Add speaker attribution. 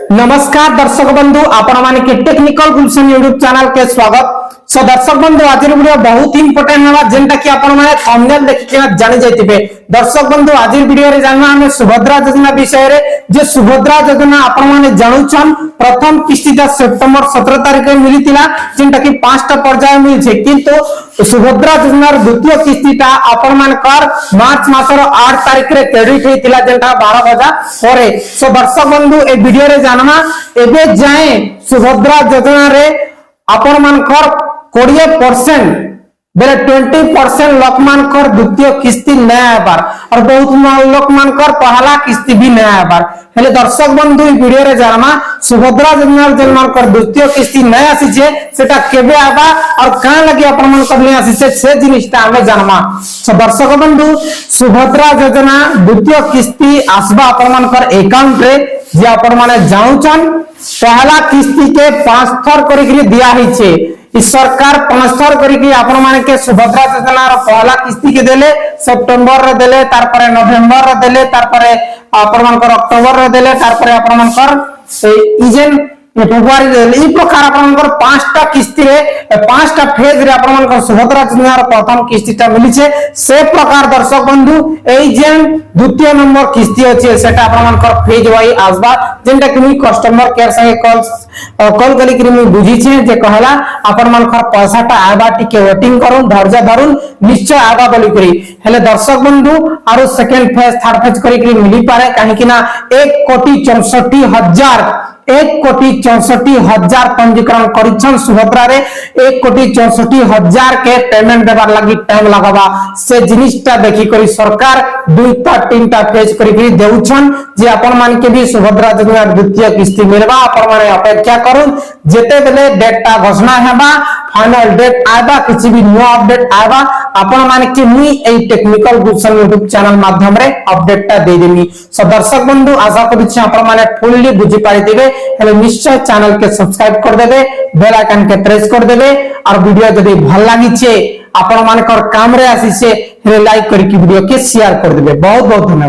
Speaker 1: नमस्कार दर्शक बंधु आपण माने के टेक्निकल गुलशन यूट्यूब चैनल के स्वागत। सो दर्शक बंधु आज वीडियो बहुत इंपोर्टेंट हवा जेंटा कि आपण माने थंबनेल देखि जानि जाइतिबे। दर्शक बंधु आज वीडियो रे जानना हमें सुभद्रा योजना विषय रे। जे सुभद्रा योजना आपण माने जानुछन प्रथम किस्ती 10 सितंबर 17 तारिख रे मिलितिला जेंटा कि 5टा पर्याय मिल छे, किंतु सुभद्रा योजनार द्वितीय किस्तीटा आपण मानकर मार्च मासर 8 तारिख रे क्रेडिट हेतिला जेंटा 12 बजा परे। सो दर्शक बंधु ए वीडियो रे जानना एबे जाए सुभद्रा योजना रे आपण मानकर 20% बेले 20% लोक मानकर द्वितीय किस्ती नया आबार और बहुत लोक मानकर पहला किस्ती भी नया आबार। हेले दर्शक बंधु ई वीडियो रे जानमा सुभद्रा योजना जेन मानकर द्वितीय किस्ती नया आसीचे सेटा केबे आबा और कान लगी आपण मानकर नया आसीचे से जिनिसटा हमें जानमा। सो दर्शक बंधु सुभद्रा योजना द्वितीय किस्ती आसबा आपण मानकर अकाउंट रे जे आपण माने जाउछन पहला किस्ती के 5 थर करिकरी दिया हिचे। इस सरकार 5 थर करिकरी आपण माने के सुभद्रा योजना रो पहला किस्ती के देले सितंबर रे देले, तार परे नवंबर रे देले, तार परे आपण मानकर अक्टोबर रे देले, तार परे आपण मानकर इजेन फेब्रुआरी देले। ई प्रकार आपण मानकर 5टा किस्ती रे 5टा फेज रे आपण मानकर सुभद्रा योजना रो प्रथम किस्तीटा मिली छे। से प्रकार दर्शक बंधु एई जेन द्वितीय नंबर किस्ती अछि सेटा आपण मानकर फेज वाई आसबा जेंटा कि मी कस्टमर केयर संगे कॉल करी कि मी बुझी छे जे कहला आपण मानकर पैसाटा आबा टिके वेटिंग करूं धैर्य धरुन निश्चय आबा बोली करी। हेले दर्शक बंधु आरो सेकंड फेज थर्ड फेज करी कि मिली पारे काहे कि ना 1,64,000 पंजीकरण करिछन सुभद्रा रे 1,64,000 के पेमेंट देबार लागि टाइम लगाबा। से जिनिसटा देखि करी सरकार 2टा 3टा पेज करी कि देउछन जे आपण मान के भी सुभद्रा योजना द्वितीय किस्ती मिलबा। आपण माने अपेक्षा करूं जेते बेले डेटटा घोषणा हेबा फाइनल डेट आबा किछि भी न्यू अपडेट आबा आपण माने कि मी ए टेक्निकल गुलशन यूट्यूब चैनल माध्यम रे अपडेटटा दे देमी। सो दर्शक बंधु आशा करि छी आपण माने फुल्ली बुझि पारिथिबे। हेले निश्चय चैनल के सब्सक्राइब कर देबे, बेल आइकन के प्रेस कर देबे और वीडियो जदि भल लागि छे आपण मानकर काम रे आसी छे हेले लाइक करि कि वीडियो के शेयर कर देबे। बहुत बहुत धन्यवाद।